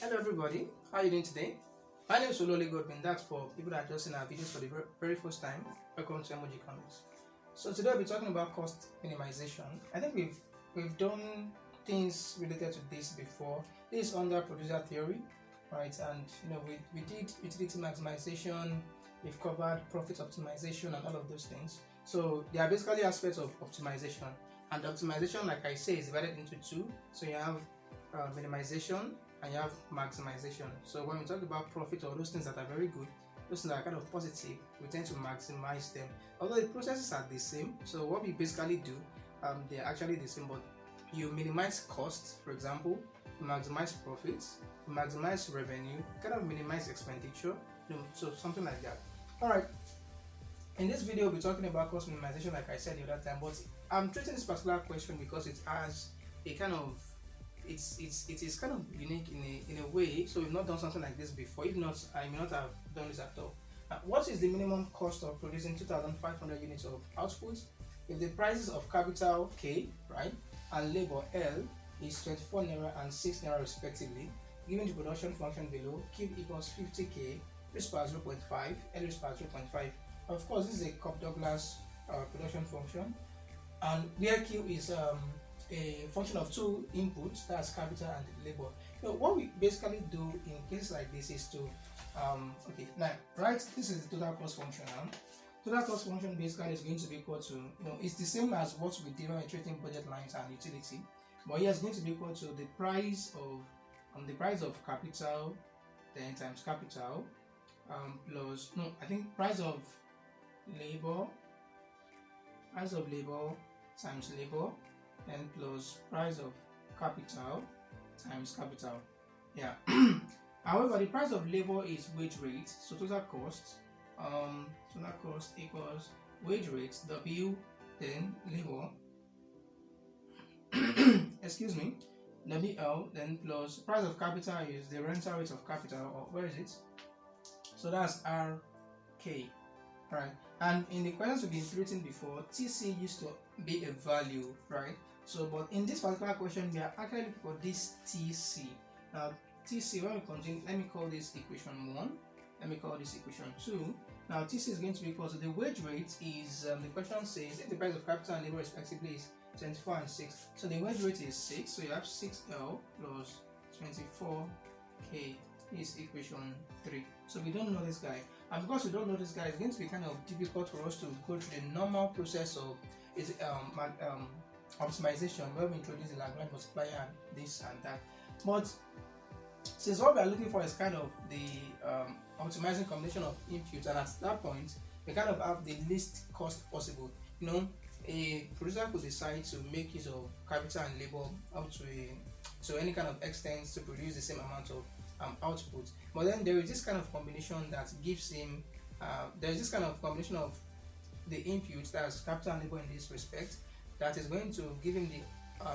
Hello everybody, how are you doing today? My name is Ololi Godwin. That's for people that are just in our videos for the very first time. Welcome to Microeconomics. So today we'll be talking about cost minimization. I think we've done things related to this before. This is under producer theory, right? And we did utility maximization, we've covered profit optimization and all of those things. So there are basically aspects of optimization, and optimization, like I say, is divided into two. So you have minimization and you have maximization. So when we talk about profit or those things that are very good, those things that are kind of positive, we tend to maximize them. Although the processes are the same, so what we basically do, they're actually the same, but you minimize costs, for example, you maximize profits, you maximize revenue, kind of minimize expenditure, so something like that. Alright, in this video we'll be talking about cost minimization, like I said the other time, but I'm treating this particular question because it has a kind of it is kind of unique in a way. So we've not done something like this before. If not, I may not have done this at all. What is the minimum cost of producing 2,500 units of output if the prices of capital K, right, and labor L is 24 naira and 6 naira respectively, given the production function below? Q equals 50k raised by 0.5, L raised by 0.5. Of course, this is a cobb-douglas production function, and where Q is a function of two inputs, that's capital and labor. What we basically do in cases like this is to okay, now right, this is the total cost function. Total cost function basically is going to be equal to, it's the same as what we did when we're treating budget lines and utility, but here it's going to be equal to the price of capital, then times capital, plus price of labor times labor, and plus price of capital times capital. Yeah. However, the price of labor is wage rate, so total cost equals wage rate W, then labor excuse me, WL, then plus price of capital is the rental rate of capital, or where is it? So that's RK, right? And in the questions we've been treating before, TC used to be a value, right? So, but in this particular question, we are actually looking for this TC. Now, TC, when we continue, let me call this equation 1. Let me call this equation 2. Now, TC is going to be equal to the wage rate is, the question says, if the price of capital and labor respectively is 24 and 6. So, the wage rate is 6. So, you have 6L plus 24K is equation 3. So, we don't know this guy. And because we don't know this guy, it's going to be kind of difficult for us to go through the normal process of optimization, where we introduce the Lagrange multiplier and this and that. But since what we are looking for is kind of the optimizing combination of inputs, and at that point we kind of have the least cost possible. A producer could decide to make use of capital and labor up to any kind of extent to produce the same amount of output. But then there is this kind of combination that gives him there is this kind of combination of the inputs, that's capital and labor in this respect, that is going to give him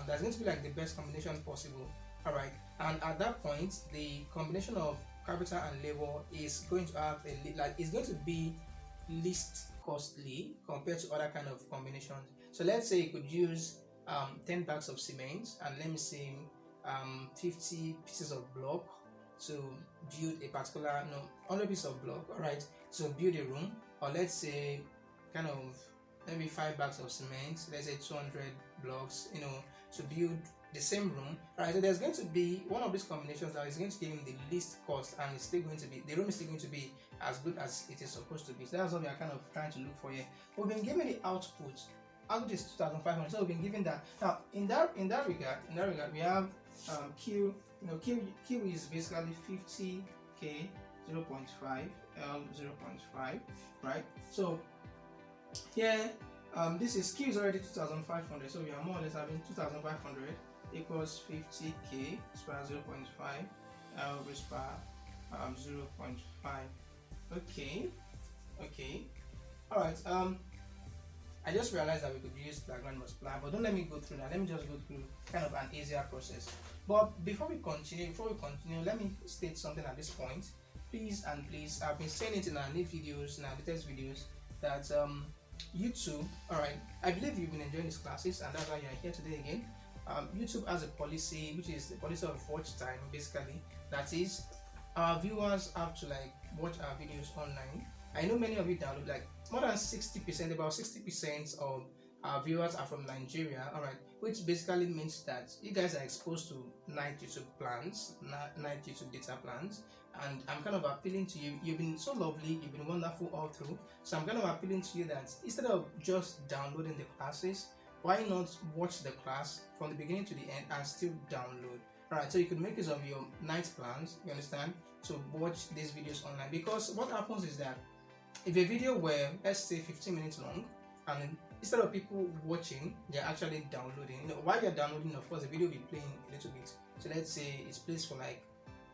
that's going to be like the best combination possible. Alright, and at that point the combination of capital and labor is going to have it's going to be least costly compared to other kind of combinations. So let's say you could use 10 bags of cement and let me say 50 pieces of block to build a particular 100 pieces of block, alright, to build a room, or let's say kind of maybe 5 bags of cement, let's say 200 blocks, to build the same room, right? So there's going to be one of these combinations that is going to give him the least cost, and it's still going to be, the room is still going to be as good as it is supposed to be. So that's what we are kind of trying to look for here. We've been given the output is 2,500, so we've been given that. Now in that regard we have Q. Q is basically 50k 0.5, L 0.5, right? So here this is Q is already 2,500, so we are more or less having 2,500 equals 50k raised by 0.5, L raised by 0.5. Okay, all right. I just realized that we could use Lagrange multiplier, but don't let me go through that. Let me just go through kind of an easier process. But before we continue, let me state something at this point. Please, I've been saying it in our latest videos, that you too, alright, I believe you've been enjoying these classes, and that's why you're here today again. YouTube has a policy, which is the policy of watch time, basically. That is, our viewers have to like watch our videos online. I know many of you download, like more than 60%, about 60% of our viewers are from Nigeria, all right, which basically means that you guys are exposed to night YouTube plans, night YouTube data plans, and I'm kind of appealing to you. You've been so lovely, you've been wonderful all through, so I'm kind of appealing to you that instead of just downloading the classes, why not watch the class from the beginning to the end and still download? All right, so you could make use of your night plans, you understand, to watch these videos online. Because what happens is that if a video were, let's say, 15 minutes long, and instead of people watching, they're actually downloading. While you're downloading, of course, the video will be playing a little bit. So let's say it's plays for like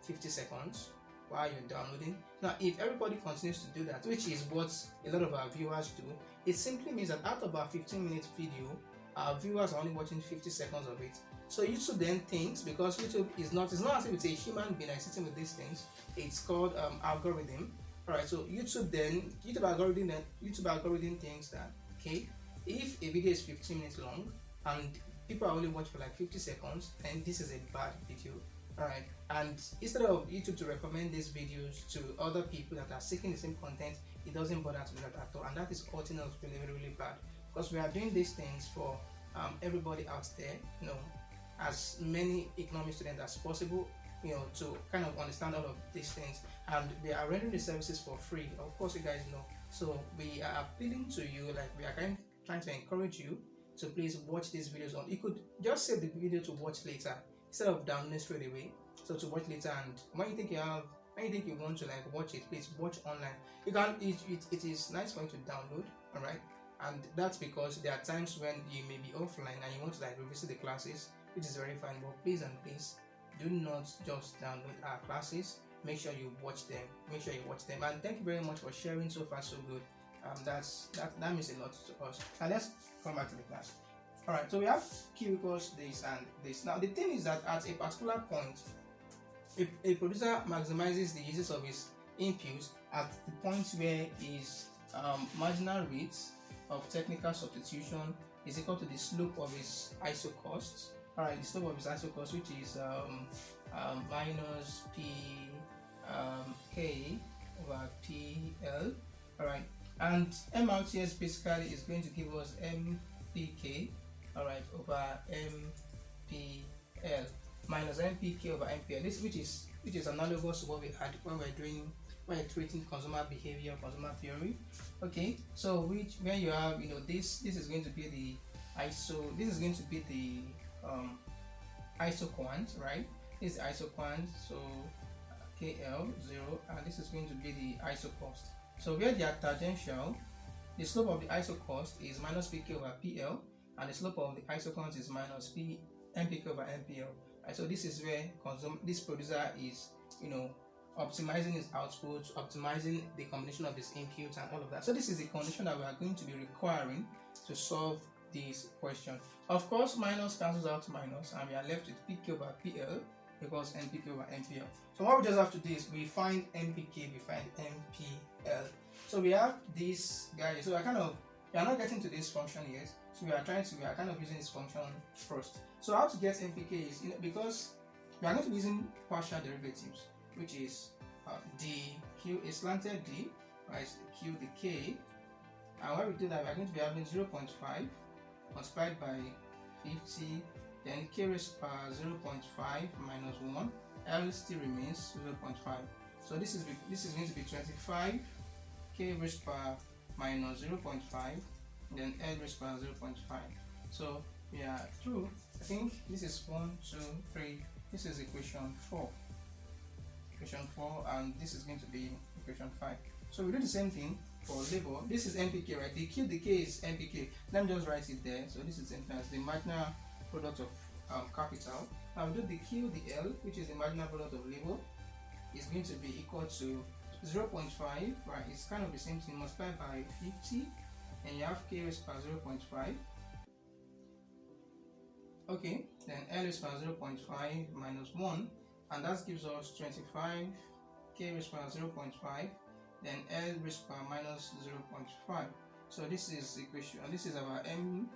50 seconds while you're downloading. Now, if everybody continues to do that, which is what a lot of our viewers do, it simply means that out of our 15-minute video, our viewers are only watching 50 seconds of it. So YouTube then thinks, because YouTube is not, it's not as if it's a human being that's sitting with these things. It's called algorithm. All right. So YouTube algorithm thinks that, okay, if a video is 15 minutes long and people are only watching for like 50 seconds, then this is a bad video. All right. And instead of YouTube to recommend these videos to other people that are seeking the same content, it doesn't bother to do that at all, and that is hurting us really, really, really bad, because we are doing these things for everybody out there, as many economic students as possible, to kind of understand all of these things, and we are rendering the services for free. Of course, you guys know. So we are appealing to you, like we are trying to encourage you to please watch these videos on. You could just save the video to watch later instead of downloading straight away. So to watch later, and when you think you want to like watch it, please watch online. You can. It is nice for you to download, all right. And that's because there are times when you may be offline and you want to like revisit the classes, which is very fine. But please and please, do not just download our classes. Make sure you watch them. And thank you very much for sharing so far, so good. That means a lot to us. And let's come back to the class. All right. So we have key equals this and this. Now the thing is that at a particular point, a producer maximizes the uses of his inputs at the point where his marginal rate of technical substitution is equal to the slope of his ISO cost. All right, the slope of his ISO cost, which is minus P K over PL. All right, and MRTS basically is going to give us MPK, all right, over MPL minus MPK over MPL. This which is analogous to what we had when we're treating consumer behavior, consumer theory. Okay, so when you have this is going to be the ISO. This is going to be the ISO quant, right? This is ISO quant, so KL 0, and this is going to be the ISO cost. So where they are tangential, the slope of the ISO cost is minus PK over PL, and the slope of the ISO quant is minus MPK over MPL. Right, so this is where this producer is, optimizing his output, optimizing the combination of his inputs and all of that. So this is the condition that we are going to be requiring to solve this question. Of course, minus cancels out minus, and we are left with PK over PL equals MPK over MPL. So what we just have to do is we find MPK, we find MPL. So we have this guy. So we are not getting to this function yet. So we are kind of using this function first. So how to get MPK is, because we are going to be using partial derivatives, which is Q is slanted D, right? Q the K, and when we do that, we are going to be having 0.5 multiplied by 50, then K raised to power 0.5 minus 1, L still remains 0.5. So this is going to be 25 K raised to power minus 0.5, then L raised to power 0.5. So we are through. I think this is 1, 2, 3. This is equation 4. And this is going to be equation 5. So we do the same thing for labor. This is MPK, right? The Q, the K is MPK. Let me just write it there. So this is the same thing as the marginal product of capital. Now we do the Q, the L, which is the marginal product of labor, is going to be equal to 0.5, right? It's kind of the same thing multiplied by 50, and you have K raised to power 0.5. Okay, then L raised to power 0.5 minus 1, and that gives us 25 K raised to power 0.5, then L raised to power minus 0.5. So this is equation, this is our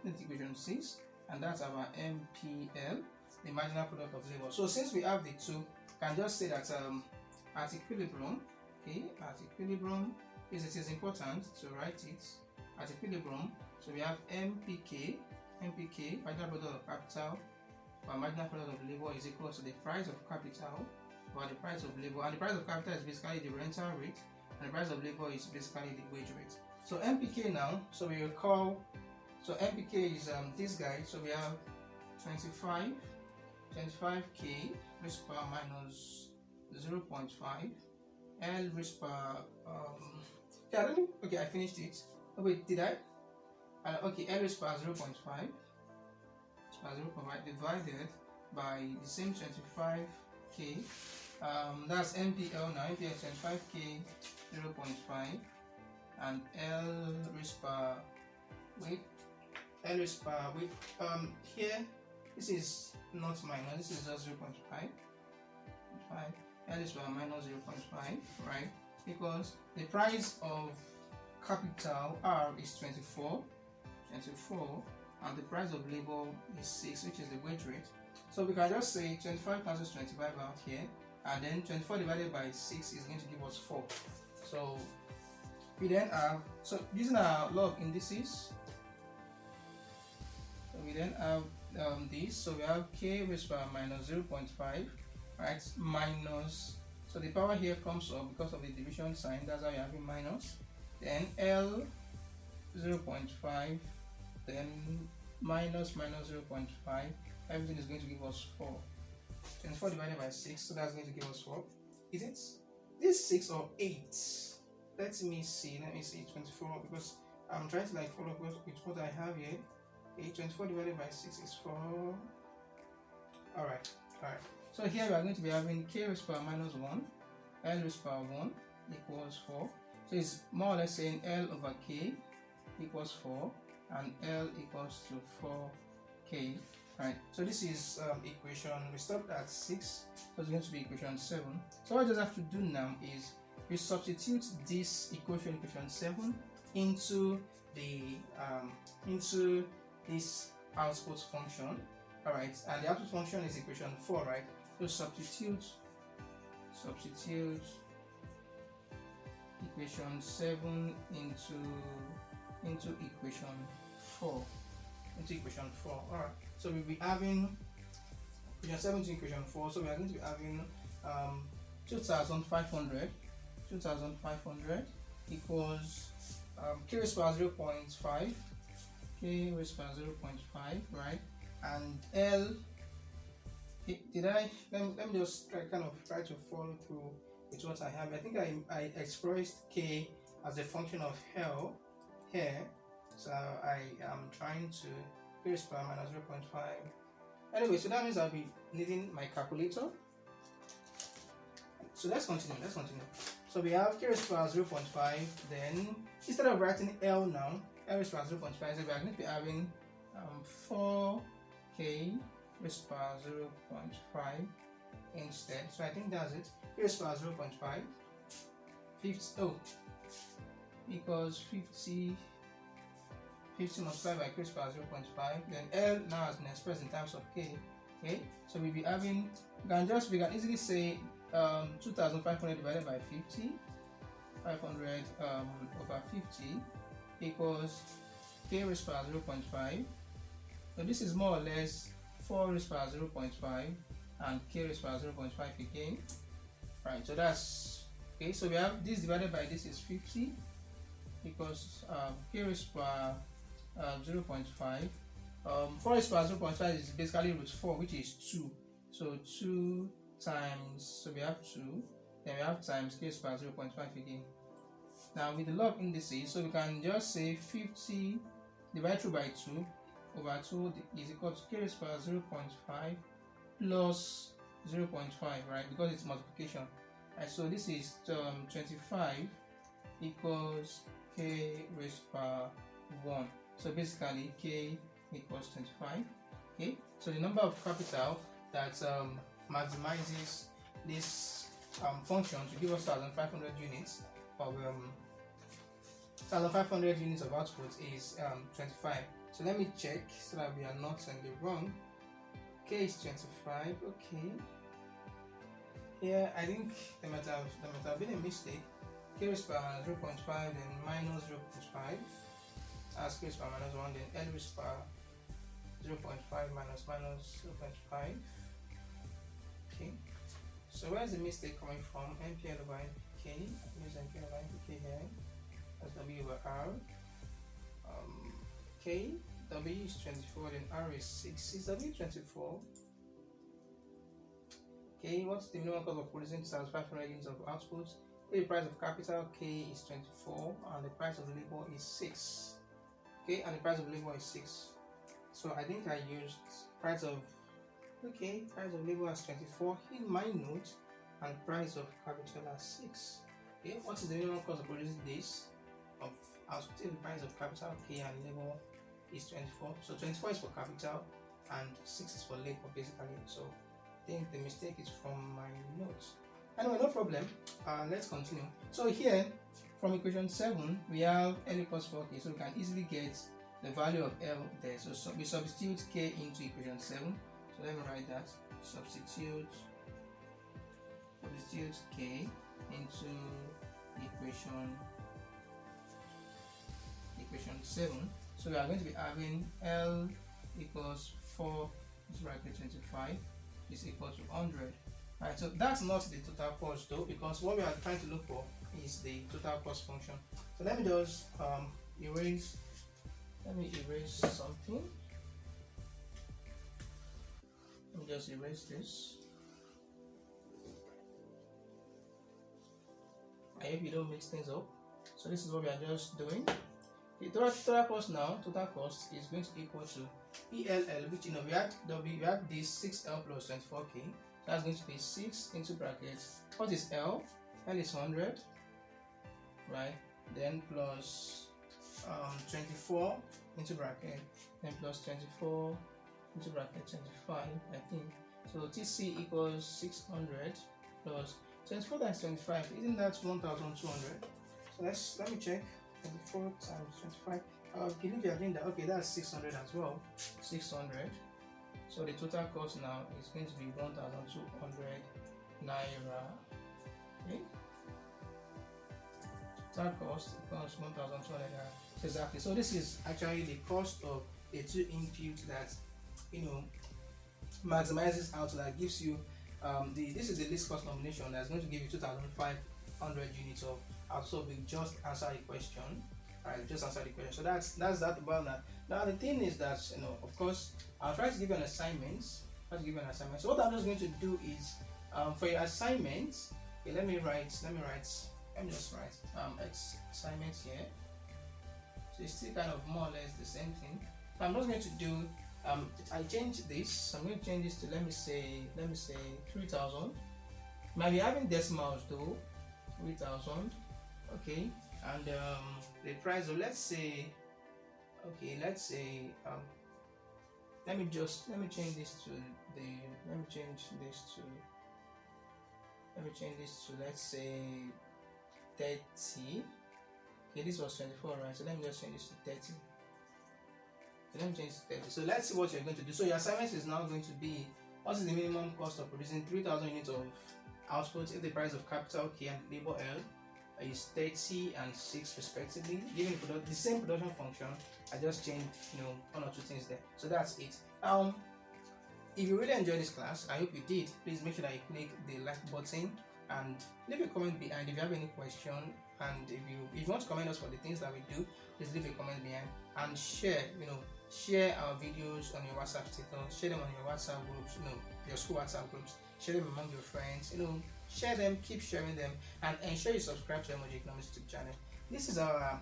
equation 6. and that's our MPL, the marginal product of labor. So since we have the two, can just say that at equilibrium, okay, at equilibrium, yes, it is important to write it at equilibrium. So we have MPK, marginal product of capital, or marginal product of labor is equal to the price of capital or the price of labor, and the price of capital is basically the rental rate, and the price of labor is basically the wage rate. So MPK now, so we recall, so MPK is this guy, so we have 25k raised per minus 0.5 L raised per okay, I finished it. Oh wait, did I? Okay, L raised per 0.5 divided by the same 25k. That's MPL now. MPL is 25k 0.5 and L raised per weight. Here this is not minus, this is just 0.5. L is per minus 0.5, right? Because the price of capital R is 24, and the price of labor is 6, which is the wage rate. So we can just say 25 cancels 25 out here, and then 24 divided by 6 is going to give us 4. So we then have, so using our law of indices, so we then have this, so we have k raised by minus 0.5, right, minus, so the power here comes up because of the division sign, that's how you have it minus, then L 0.5, then minus 0.5, everything is going to give us 4. 24 divided by 6, so that's going to give us 4. Is it this 6 or 8? Let me see 24, because I'm trying to like follow up with what I have here. 24 divided by 6 is 4. Alright. So here we are going to be having k raised per minus 1, L raised per 1 equals 4. So it's more or less saying L over k equals 4 and L equals to 4k. Right. So this is equation, we stopped at 6, so it's going to be equation 7. So what I just have to do now is we substitute this equation 7 into the into this output function. Alright, and the output function is equation 4, right? So substitute equation 7 into equation 4. Alright, so we'll be having equation 7 to equation 4, so we are going to be having 2500 equals k raised by 0.5, k raised by 0.5, right? And L, let me just kind of try to follow through with what I have. I think I expressed k as a function of L here, so I am trying to k raised by minus 0.5. Anyway, so that means I'll be needing my calculator. So let's continue. So we have k raised by 0.5, then instead of writing L now, L raised by 0.5, so we are going to be having 4k raised by 0.5 instead. So I think that's it. K raised by 0.5, 50 equals 50 multiplied by k raised by 0.5. Then L now has been expressed in terms of k. Okay, so we'll be having, we can easily say 2500 divided by 50, 500 over 50 equals k raised by 0.5. So this is more or less 4 raised by 0.5 and k raised by 0.5 again. Right, so that's okay. So we have this divided by this is 50 equals k raised by 0.5. 4 raised by 0.5 is basically root 4, which is 2. So 2 times, so we have 2, then we have times k raised by 0.5 again. Now with the law of indices, so we can just say 50 divided through by 2 over 2 is equal to k raised by 0.5 plus 0.5, right? Because it's multiplication. Right, so this is 25 equals k raised by 1. So basically k equals 25. Okay, so the number of capital that maximizes this function to give us 1500 units of 1500 units of output is 25. So let me check so that we are not in the wrong. K is 25. Okay. Here I think there might have been a mistake. K raised power minus 0.5 then minus 0.5. As K raised power minus 1 then L raised power 0.5 minus 0.5. Okay. So where is the mistake coming from? NPL over NPK. Use NPL over NPK here. That's W over R. K, W is 24, then R is 6. Is W 24? Okay, what's the minimum cost of producing 500 units of output? The price of capital K is 24, and the price of labor is 6. Okay, and the price of labor is 6. So I think I used price of labor as 24 in my note, and price of capital as 6. Okay, what is the minimum cost of producing this? Of output, the price of capital K and labor is 24. So 24 is for capital and 6 is for labor basically. So I think the mistake is from my notes. Anyway, no problem. Let's continue. So here from equation 7 we have L equals 4K, so we can easily get the value of L there. So we substitute K into equation 7. So let me write that. Substitute K into equation 7. So we are going to be having L equals 4 into bracket 25 is equal to 100. Right, so that's not the total cost though, because what we are trying to look for is the total cost function. So let me just erase something. Let me just erase this. I hope you don't mix things up. So this is what we are just doing. The total cost is going to equal to ELL, which we had this 6L plus 24K. So that's going to be 6 into brackets. What is L? L is 100, right? Then plus 24 into bracket, then plus 24 into bracket 25, I think. So TC equals 600 plus 24 times 25. Isn't that 1,200? So let me check. 24 times 25. I believe you are doing that. Okay, that's 600 as well. 600. So the total cost now is going to be 1,200 naira. Okay. Total cost equals 1,200 naira. Exactly. So this is actually the cost of the two inputs that maximizes out, that gives you this is the least cost combination that's going to give you 2,500 units of output. So we just answer the question. Alright, just answer the question. So that's that about that. Now the thing is that of course I'll try to give you an assignment. So what I'm just going to do is for your assignment, okay, let me just write assignment here. So it's still kind of more or less the same thing. So I'm just going to do I change this. I'm going to change this to let me say 3,000. Might be having decimals though. 3,000. Okay, and the price of let me change this to let's say 30. Okay, this was 24, right? So let me just change this to 30. So let me change to 30. So let's see what you're going to do. So your assignment is now going to be, what is the minimum cost of producing 3,000 units of output if the price of capital K and labor L is 30 and 6 respectively, given the same production function. I just changed one or two things there. So that's it. If you really enjoyed this class, I hope you did. Please make sure that you click the like button and leave a comment behind if you have any question, and if you want to comment us for the things that we do, please leave a comment behind and share our videos on your WhatsApp status, share them on your WhatsApp groups, your school WhatsApp groups, share them among your friends, share them, keep sharing them, and ensure you subscribe to Microeconomics YouTube channel. This is our,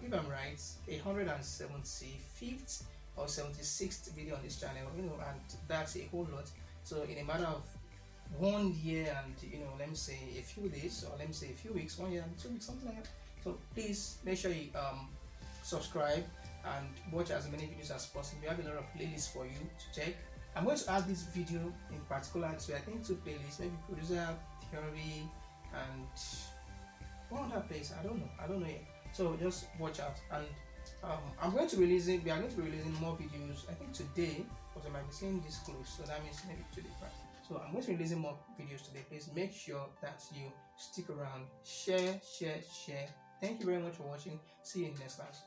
if I'm right, 175th or 76th video on this channel, and that's a whole lot. So in a matter of 1 year and let me say a few days, or let me say a few weeks, 1 year and 2 weeks, something like that. So please make sure you subscribe and watch as many videos as possible. We have a lot of playlists for you to check. I'm going to add this video in particular to, I think, 2 playlists, maybe producer theory and one other place. I don't know yet. So just watch out, and I'm going to release it. We are going to be releasing more videos. I think today, because I might be seeing this close, so that means maybe today, right? So I'm going to be releasing more videos today. Please make sure that you stick around, share. Thank you very much for watching. See you in the next class.